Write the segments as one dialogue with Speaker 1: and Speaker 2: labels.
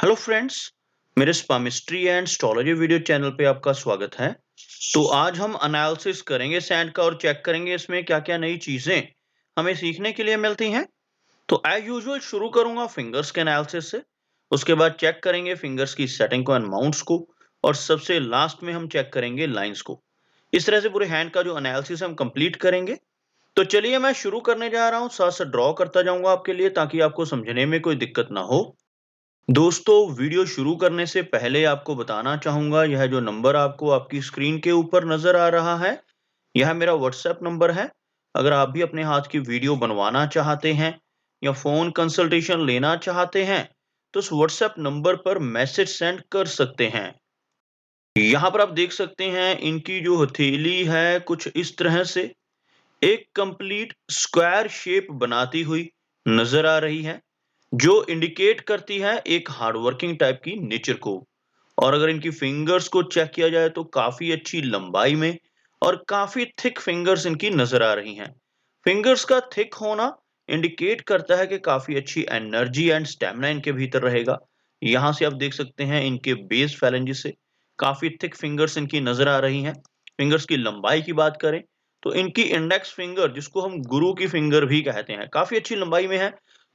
Speaker 1: Hello friends, मेरे स्पामिस्ट्री and astrology video channel पे आपका स्वागत है। तो आज हम एनालिसिस करेंगे सैंड का और चेक करेंगे इसमें क्या-क्या नई चीजें हमें सीखने के लिए मिलती हैं। तो एज यूजुअल शुरू करूंगा फिंगर्स के एनालिसिस से, उसके बाद चेक करेंगे फिंगर्स की सेटिंग को एंड माउंट्स को, और सबसे लास्ट में हम चेक करेंगे लाइंस को। इस तरह से पूरे हैंड का जो एनालिसिस हम कंप्लीट करेंगे। तो चलिए मैं शुरू करने जा रहा हूँ, साथ-साथ ड्रॉ करता जाऊंगा आपके लिए ताकि आपको समझने में कोई दिक्कत ना हो। दोस्तों, वीडियो शुरू करने से पहले आपको बताना चाहूँगा, यह जो नंबर आपको आपकी स्क्रीन के ऊपर नज़र आ रहा है, यह मेरा व्हाट्सएप नंबर है। अगर आप भी अपने हाथ की वीडियो बनवाना चाहते हैं या फ़ोन कंसल्टेशन लेना चाहते हैं, तो उस व्हाट्सएप नंबर पर मैसेज सेंड कर सकते हैं। यहाँ पर आप देख सकते हैं इनकी जो हथेली है कुछ इस तरह से एक कंप्लीट स्क्वायर शेप बनाती हुई नज़र आ रही है, जो इंडिकेट करती है एक हार्ड वर्किंग टाइप की नेचर को। और अगर इनकी फिंगर्स को चेक किया जाए तो काफ़ी अच्छी लंबाई में और काफ़ी थिक फिंगर्स इनकी नज़र आ रही हैं। फिंगर्स का थिक होना इंडिकेट करता है कि काफ़ी अच्छी एनर्जी एंड स्टैमिना इनके भीतर रहेगा। यहाँ से आप देख सकते हैं इनके बेस फैलेंजेस से काफ़ी थिक फिंगर्स इनकी नज़र आ रही हैं। फिंगर्स की लंबाई की बात करें तो इनकी इंडेक्स फिंगर, जिसको हम गुरु की फिंगर भी कहते हैं, काफ़ी अच्छी लंबाई में है।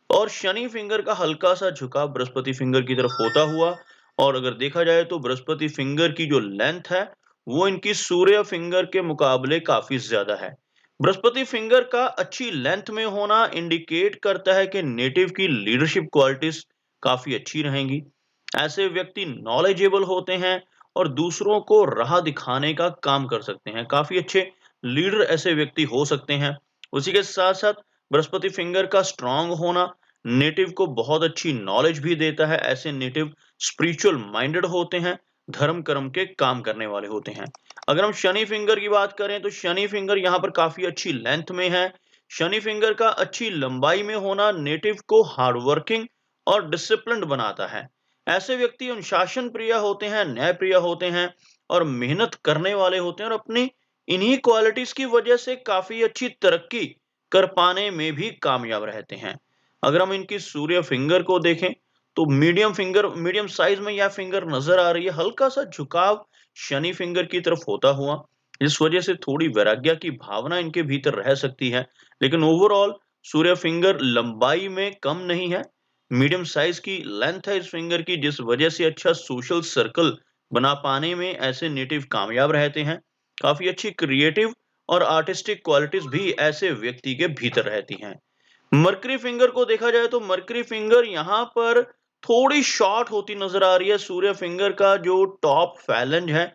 Speaker 1: और शनि फिंगर का हल्का-सा झुकाव बृहस्पति फिंगर की तरफ होता हुआ, और अगर देखा जाए तो बृहस्पति फिंगर की जो लेंथ है, वो इनकी सूर्य फिंगर के मुकाबले काफ़ी ज़्यादा है। बृहस्पति फिंगर का अच्छी लेंथ में होना इंडिकेट करता है कि नेटिव की लीडरशिप क्वालिटीज़ काफ़ी अच्छी रहेंगी। ऐसे व्यक्ति नॉलेजेबल होते हैं और दूसरों को राह दिखाने का काम कर सकते हैं। काफ़ी अच्छे लीडर ऐसे व्यक्ति हो सकते हैं। उसी के साथ-साथ बृहस्पति फिंगर का स्ट्रॉन्ग होना नेटिव को बहुत अच्छी नॉलेज भी देता है। ऐसे नेटिव स्पिरिचुअल माइंडेड होते हैं, धर्म कर्म के काम करने वाले होते हैं। अगर हम शनि फिंगर की बात करें तो शनि फिंगर यहाँ पर काफ़ी अच्छी लेंथ में है। शनि फिंगर का अच्छी लंबाई में होना नेटिव को हार्ड वर्किंग और डिसिप्लिन्ड बनाता है। ऐसे व्यक्ति अनुशासन प्रिय होते हैं, न्याय प्रिय होते हैं और मेहनत करने वाले होते हैं, और अपनी इन्हीं क्वालिटीज़ की वजह से काफ़ी अच्छी तरक्की कर पाने में भी कामयाब रहते हैं। अगर हम इनकी सूर्य फिंगर को देखें तो मीडियम साइज़ में यह फिंगर नज़र आ रही है, हल्का-सा झुकाव शनि फिंगर की तरफ होता हुआ, इस वजह से थोड़ी वैराग्य की भावना इनके भीतर रह सकती है। लेकिन ओवरऑल सूर्य फिंगर लंबाई में कम नहीं है, मीडियम साइज़ की लेंथ है इस फिंगर की, जिस वजह से अच्छा सोशल सर्कल बना पाने में ऐसे नेटिव कामयाब रहते हैं। काफ़ी अच्छी क्रिएटिव और आर्टिस्टिक क्वालिटीज़ भी ऐसे व्यक्ति के भीतर रहती हैं। मरकरी फिंगर को देखा जाए तो मरकरी फिंगर यहाँ पर थोड़ी शॉर्ट होती नजर आ रही है। सूर्य फिंगर का जो टॉप फैलेंज है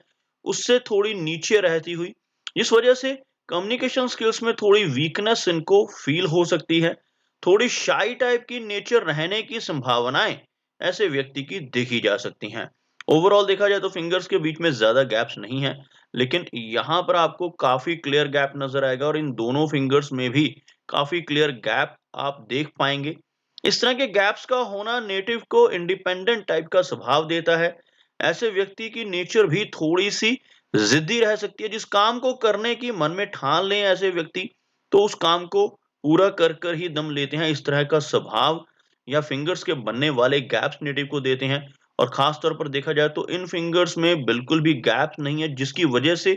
Speaker 1: उससे थोड़ी नीचे रहती हुई, इस वजह से कम्युनिकेशन स्किल्स में थोड़ी वीकनेस इनको फील हो सकती है। थोड़ी शाई टाइप की नेचर रहने की संभावनाएं ऐसे व्यक्ति की देखी जा सकती हैं। ओवरऑल देखा जाए तो फिंगर्स के बीच में ज्यादा गैप्स नहीं है, लेकिन यहाँ पर आपको काफी क्लियर गैप नजर आएगा, और इन दोनों फिंगर्स में भी काफी क्लियर गैप आप देख पाएंगे। इस तरह के गैप्स का होना नेटिव को इंडिपेंडेंट टाइप का स्वभाव देता है। ऐसे व्यक्ति की नेचर भी थोड़ी सी जिद्दी रह सकती है। जिस काम को करने की मन में ठान लें ऐसे व्यक्ति, तो उस काम को पूरा कर कर ही दम लेते हैं। इस तरह का स्वभाव या फिंगर्स के बनने वाले गैप्स नेटिव को देते हैं। और खास तौर पर देखा जाए तो इन फिंगर्स में बिल्कुल भी गैप नहीं है, जिसकी वजह से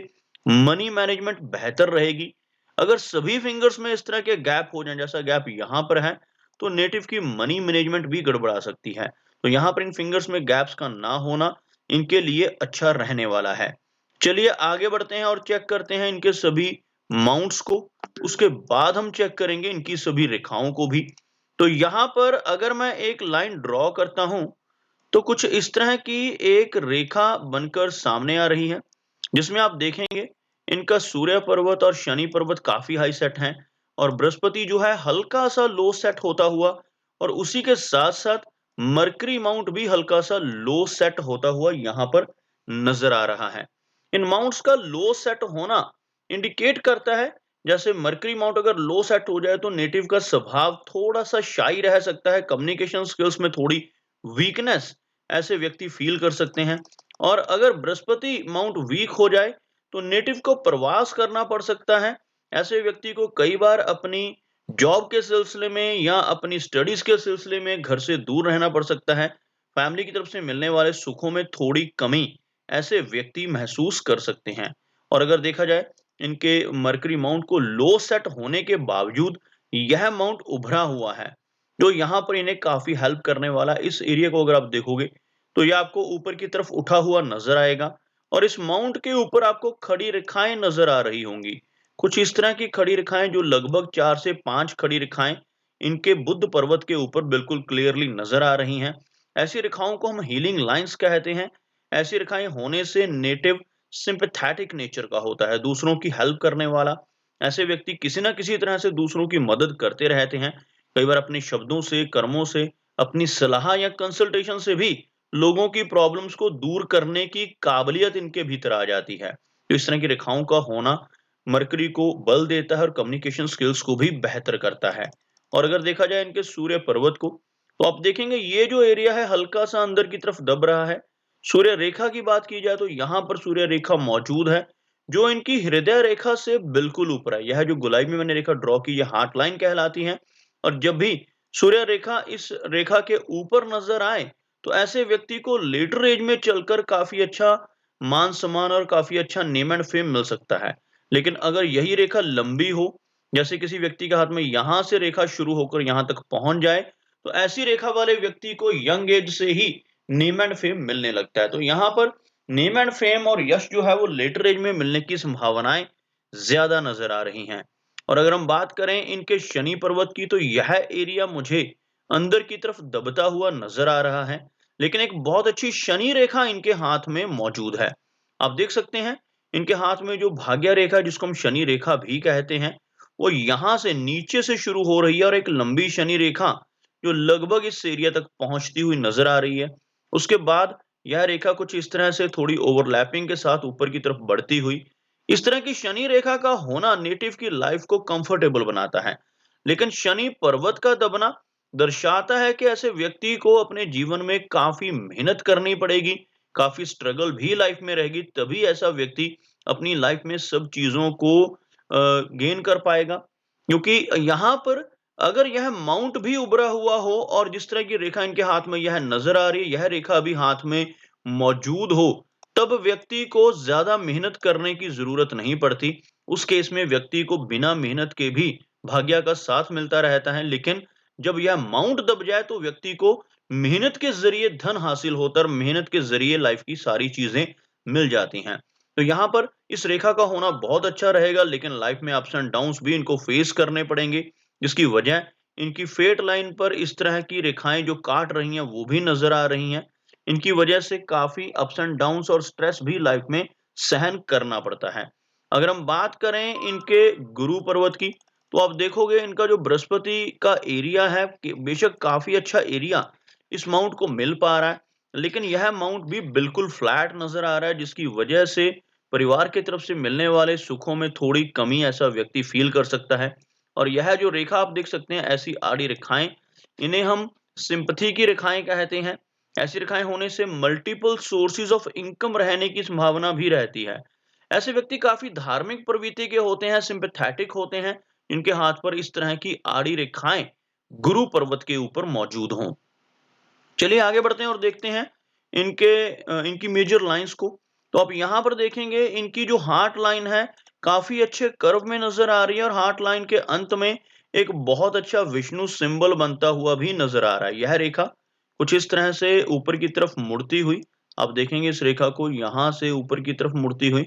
Speaker 1: मनी मैनेजमेंट बेहतर रहेगी। अगर सभी फिंगर्स में इस तरह के गैप हो जाएं जैसा गैप यहाँ पर है, तो नेटिव की मनी मैनेजमेंट भी गड़बड़ा सकती है। तो यहाँ पर इन फिंगर्स में गैप्स का ना होना इनके लिए अच्छा रहने वाला है। चलिए आगे बढ़ते हैं और चेक करते हैं इनके सभी माउंट्स को। उसके बाद हम चेक करेंगे इनकी सभी रेखाओं को भी। तो यहाँ पर अगर मैं एक लाइन ड्रॉ करता हूं तो कुछ इस तरह की एक रेखा बनकर सामने आ रही है, जिसमें आप देखेंगे इनका सूर्य पर्वत और शनि पर्वत काफी हाई सेट हैं, और बृहस्पति जो है हल्का सा लो सेट होता हुआ, और उसी के साथ साथ मरकरी माउंट भी हल्का सा लो सेट होता हुआ यहाँ पर नजर आ रहा है। इन माउंट्स का लो सेट होना इंडिकेट करता है, जैसे मरकरी माउंट अगर लो सेट हो जाए तो नेटिव का स्वभाव थोड़ा सा शाई रह सकता है, कम्युनिकेशन स्किल्स में थोड़ी वीकनेस ऐसे व्यक्ति फील कर सकते हैं। और अगर बृहस्पति माउंट वीक हो जाए तो नेटिव को प्रवास करना पड़ सकता है। ऐसे व्यक्ति को कई बार अपनी जॉब के सिलसिले में या अपनी स्टडीज के सिलसिले में घर से दूर रहना पड़ सकता है। फैमिली की तरफ से मिलने वाले सुखों में थोड़ी कमी ऐसे व्यक्ति महसूस कर सकते हैं। और अगर देखा जाए इनके मरकरी माउंट को लो सेट होने के बावजूद यह माउंट उभरा हुआ है, जो यहाँ पर इन्हें काफ़ी हेल्प करने वाला। इस एरिया को अगर आप देखोगे, तो ये आपको ऊपर की तरफ उठा हुआ नज़र आएगा और इस माउंट के ऊपर आपको खड़ी रेखाएँ नज़र आ रही होंगी। कुछ इस तरह की खड़ी रेखाएँ जो लगभग 4 से 5 खड़ी रेखाएँ इनके बुद्ध पर्वत के ऊपर बिल्कुल क्लियरली नज़र आ रही हैं। ऐसी रेखाओं को हम हीलिंग लाइन्स कहते हैं। ऐसी रेखाएँ होने से नेटिव सिम्पैथेटिक नेचर का होता है, दूसरों की हेल्प करने वाला। ऐसे व्यक्ति किसी न किसी तरह से दूसरों की मदद करते रहते हैं। कई बार अपने शब्दों से, कर्मों से, अपनी सलाह या कंसल्टेशन से भी लोगों की प्रॉब्लम्स को दूर करने की काबिलियत इनके भीतर आ जाती है। तो इस तरह की रेखाओं का होना मरकरी को बल देता है और कम्युनिकेशन स्किल्स को भी बेहतर करता है। और अगर देखा जाए इनके सूर्य पर्वत को, तो आप देखेंगे ये जो एरिया है हल्का-सा अंदर की तरफ दब रहा है। सूर्य रेखा की बात की जाए तो यहाँ पर सूर्य रेखा मौजूद है, जो इनकी हृदय रेखा से बिल्कुल ऊपर है। यह जो गोलाई में मैंने रेखा ड्रॉ की, ये हार्ट लाइन कहलाती है। और जब भी सूर्य रेखा इस रेखा के ऊपर नज़र आए, तो ऐसे व्यक्ति को लेटर एज में चलकर काफ़ी अच्छा मान-सम्मान और काफ़ी अच्छा नेम एंड फेम मिल सकता है। लेकिन अगर यही रेखा लंबी हो, जैसे किसी व्यक्ति के हाथ में यहाँ से रेखा शुरू होकर यहाँ तक पहुँच जाए, तो ऐसी रेखा वाले व्यक्ति को यंग एज से ही नेम एंड फेम मिलने लगता है। तो यहाँ पर नेम एंड फेम और यश जो है वो लेटर एज में मिलने की संभावनाएँ ज़्यादा नज़र आ रही हैं। और अगर हम बात करें इनके शनि पर्वत की, तो यह एरिया मुझे अंदर की तरफ दबता हुआ नज़र आ रहा है, लेकिन एक बहुत अच्छी शनि रेखा इनके हाथ में मौजूद है। आप देख सकते हैं, इनके हाथ में जो भाग्य रेखा जिसको हम शनि रेखा भी कहते हैं, वो यहाँ से नीचे से शुरू हो रही है और एक लंबी शनि रेखा जो लगभग इस एरिया तक पहुँचती हुई नज़र आ रही है। उसके बाद यह रेखा कुछ इस तरह से थोड़ी ओवरलैपिंग के साथ ऊपर की तरफ बढ़ती हुई, इस तरह की शनि रेखा का होना नेटिव की लाइफ को कंफर्टेबल बनाता है। लेकिन शनि पर्वत का दबना दर्शाता है कि ऐसे व्यक्ति को अपने जीवन में काफ़ी मेहनत करनी पड़ेगी, काफ़ी स्ट्रगल भी लाइफ में रहेगी, तभी ऐसा व्यक्ति अपनी लाइफ में सब चीज़ों को गेन कर पाएगा। क्योंकि यहाँ पर अगर यह माउंट भी उभरा हुआ हो और जिस तरह की रेखा इनके हाथ में यह नज़र आ रही है, यह रेखा भी हाथ में मौजूद हो, तब व्यक्ति को ज़्यादा मेहनत करने की ज़रूरत नहीं पड़ती। उस केस में व्यक्ति को बिना मेहनत के भी भाग्य का साथ मिलता रहता है। लेकिन जब यह माउंट दब जाए तो व्यक्ति को मेहनत के ज़रिए धन हासिल होता है और मेहनत के ज़रिए लाइफ़ की सारी चीज़ें मिल जाती हैं। तो यहाँ पर इस रेखा का होना बहुत अच्छा रहेगा, लेकिन लाइफ़ में अप्स एंड डाउन्स भी इनको फेस करने पड़ेंगे, जिसकी वजह इनकी फेट लाइन पर इस तरह की रेखाएँ जो काट रही हैं, वो भी नज़र आ रही हैं। इनकी वजह से काफ़ी अप्स एंड डाउन्स और स्ट्रेस भी लाइफ़ में सहन करना पड़ता है। अगर हम बात करें इनके गुरु पर्वत की, तो आप देखोगे इनका जो बृहस्पति का एरिया है कि बेशक काफ़ी अच्छा एरिया इस माउंट को मिल पा रहा है, लेकिन यह माउंट भी बिल्कुल फ्लैट नज़र आ रहा है, जिसकी वजह से परिवार की तरफ से मिलने वाले सुखों में थोड़ी कमी ऐसा व्यक्ति फ़ील कर सकता है। और यह जो रेखा आप देख सकते हैं, ऐसी आड़ी रेखाएँ, इन्हें हम सिम्पैथी की रेखाएँ कहते हैं। ऐसी रेखाएँ होने से मल्टीपल सोर्सेज़ ऑफ इनकम रहने की संभावना भी रहती है। ऐसे व्यक्ति काफ़ी धार्मिक प्रवृत्ति के होते हैं, सिम्पैथेटिक होते हैं, इनके हाथ पर इस तरह की आड़ी रेखाएँ गुरु पर्वत के ऊपर मौजूद हों। चलिए आगे बढ़ते हैं और देखते हैं इनकी मेजर लाइन्स को। तो आप यहाँ पर देखेंगे इनकी जो हार्ट लाइन है, काफ़ी अच्छे कर्व में नज़र आ रही है और हार्ट लाइन के अंत में एक बहुत अच्छा विष्णु सिंबल बनता हुआ भी नज़र आ रहा है। यह रेखा कुछ इस तरह से ऊपर की तरफ मुड़ती हुई, आप देखेंगे इस रेखा को यहाँ से ऊपर की तरफ मुड़ती हुई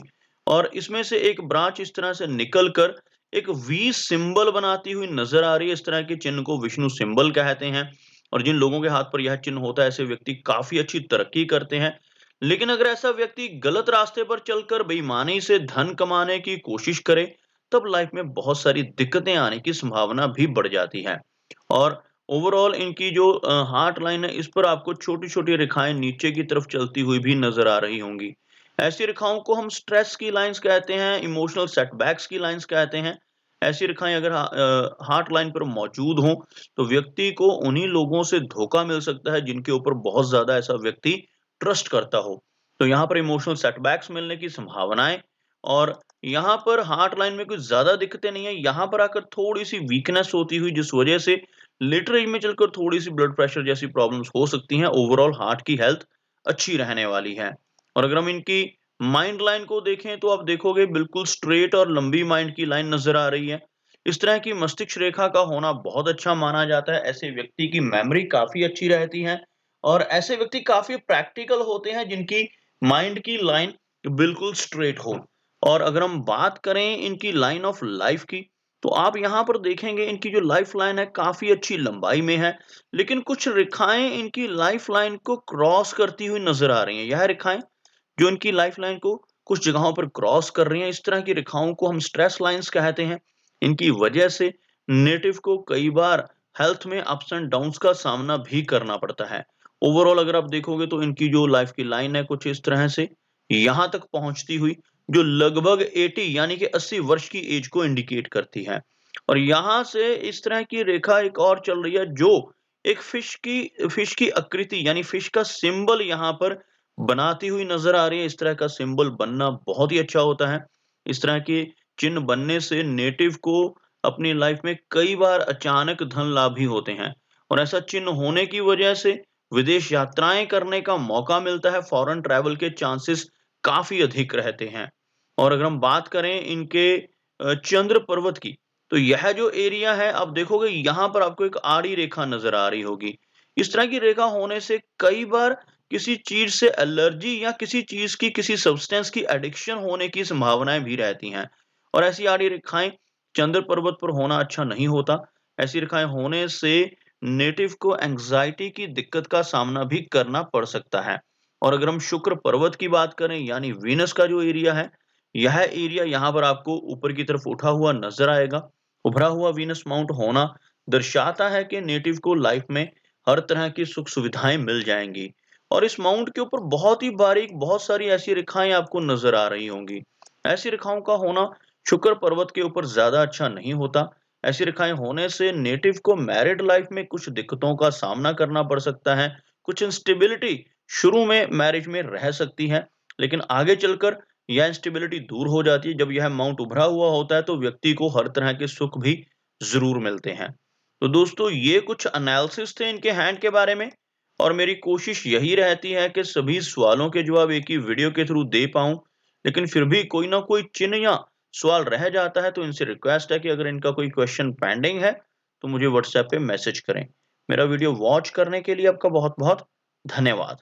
Speaker 1: और इसमें से एक ब्रांच इस तरह से निकल कर एक वी सिंबल बनाती हुई नज़र आ रही है। इस तरह के चिन्ह को विष्णु सिंबल कहते हैं। और जिन लोगों के हाथ पर यह चिन्ह होता है, ऐसे व्यक्ति काफ़ी अच्छी तरक्की करते हैं। लेकिन अगर ऐसा व्यक्ति गलत रास्ते पर चलकर बेईमानी से धन कमाने की कोशिश करे, तब लाइफ में बहुत सारी दिक्कतें आने की संभावना भी बढ़ जाती है। और ओवरऑल इनकी जो हार्ट लाइन है, इस पर आपको छोटी-छोटी रेखाएँ नीचे की तरफ चलती हुई भी नज़र आ रही होंगी। ऐसी रेखाओं को हम स्ट्रेस की लाइन्स कहते हैं, इमोशनल सेटबैक्स की लाइन्स कहते हैं। ऐसी रेखाएँ अगर हार्ट लाइन पर मौजूद हों, तो व्यक्ति को उन्हीं लोगों से धोखा मिल सकता है जिनके ऊपर बहुत ज़्यादा ऐसा व्यक्ति ट्रस्ट करता हो। तो यहाँ पर इमोशनल सेटबैक्स मिलने की संभावनाएँ और यहाँ पर हार्ट लाइन में कुछ ज़्यादा दिक्कतें नहीं है, यहाँ पर आकर थोड़ी-सी वीकनेस होती हुई जिस वजह से लेटर एज में चलकर थोड़ी-सी ब्लड प्रेशर जैसी प्रॉब्लम्स हो सकती हैं, ओवरऑल हार्ट की हेल्थ अच्छी रहने वाली है। और अगर हम इनकी माइंड लाइन को देखें तो आप देखोगे बिल्कुल स्ट्रेट और लंबी माइंड की लाइन नज़र आ रही है। इस तरह की मस्तिष्क रेखा का होना बहुत अच्छा माना जाता है। ऐसे व्यक्ति की मेमोरी काफ़ी अच्छी रहती है और ऐसे व्यक्ति काफ़ी प्रैक्टिकल होते हैं जिनकी माइंड की लाइन बिल्कुल स्ट्रेट हो। और अगर हम बात करें इनकी लाइन ऑफ लाइफ की, तो आप यहाँ पर देखेंगे इनकी जो लाइफ लाइन है काफ़ी अच्छी लंबाई में है, लेकिन कुछ रेखाएँ इनकी लाइफ लाइन को क्रॉस करती हुई नज़र आ रही हैं। यह रेखाएँ जो इनकी लाइफ लाइन को कुछ जगहों पर क्रॉस कर रही हैं, इस तरह की रेखाओं को हम स्ट्रेस लाइन्स कहते हैं। इनकी वजह से नेटिव को कई बार हेल्थ में अप्स एंड डाउन्स का सामना भी करना पड़ता है। ओवरऑल अगर आप देखोगे तो इनकी जो लाइफ की लाइन है कुछ इस तरह से यहाँ तक पहुँचती हुई जो लगभग 80 यानी कि 80 वर्ष की एज को इंडिकेट करती है। और यहाँ से इस तरह की रेखा एक और चल रही है जो एक फिश की आकृति यानी फिश का सिंबल यहाँ पर बनाती हुई नज़र आ रही है। इस तरह का सिंबल बनना बहुत ही अच्छा होता है। इस तरह के चिन्ह बनने से नेटिव को अपनी लाइफ में कई बार अचानक धन लाभ भी होते हैं और ऐसा चिन्ह होने की वजह से विदेश यात्राएँ करने का मौका मिलता है, फॉरेन ट्रैवल के चांसेस काफ़ी अधिक रहते हैं। और अगर हम बात करें इनके चंद्र पर्वत की, तो यह जो एरिया है आप देखोगे यहाँ पर आपको एक आड़ी रेखा नज़र आ रही होगी। इस तरह की रेखा होने से कई बार किसी चीज़ से एलर्जी या किसी चीज़ की किसी सब्सटेंस की एडिक्शन होने की संभावनाएँ भी रहती हैं। और ऐसी आड़ी रेखाएँ चंद्र पर्वत पर होना अच्छा नहीं होता। ऐसी रेखाएँ होने से नेटिव को एंग्ज़ायटी की दिक्कत का सामना भी करना पड़ सकता है। और अगर हम शुक्र पर्वत की बात करें यानी वीनस का जो एरिया है, यह एरिया यहाँ पर आपको ऊपर की तरफ उठा हुआ नज़र आएगा। उभरा हुआ वीनस माउंट होना दर्शाता है कि नेटिव को लाइफ में हर तरह की सुख-सुविधाएँ मिल जाएँगी। और इस माउंट के ऊपर बहुत ही बारीक बहुत सारी ऐसी रेखाएँ आपको नज़र आ रही होंगी। ऐसी रेखाओं का होना शुक्र पर्वत के ऊपर ज़्यादा अच्छा नहीं होता। ऐसी रेखाएँ होने से नेटिव को मैरिड लाइफ में कुछ दिक्कतों का सामना करना पड़ सकता है। कुछ इंस्टेबिलिटी शुरू में मैरिज में रह सकती है, लेकिन आगे चलकर यह इंस्टेबिलिटी दूर हो जाती है। जब यह माउंट उभरा हुआ होता है, तो व्यक्ति को हर तरह के सुख भी ज़रूर मिलते हैं। तो दोस्तों ये कुछ एनालिसिस थे इनके हैंड के बारे में और मेरी कोशिश यही रहती है कि सभी सवालों के जवाब एक ही वीडियो के थ्रू दे पाऊँ। लेकिन फिर भी कोई ना कोई चिन्ह या सवाल रह जाता है, तो इनसे रिक्वेस्ट है कि अगर इनका कोई क्वेश्चन पेंडिंग है, तो मुझे व्हाट्सएप पे मैसेज करें। मेरा वीडियो वॉच करने के लिए आपका बहुत-बहुत धन्यवाद।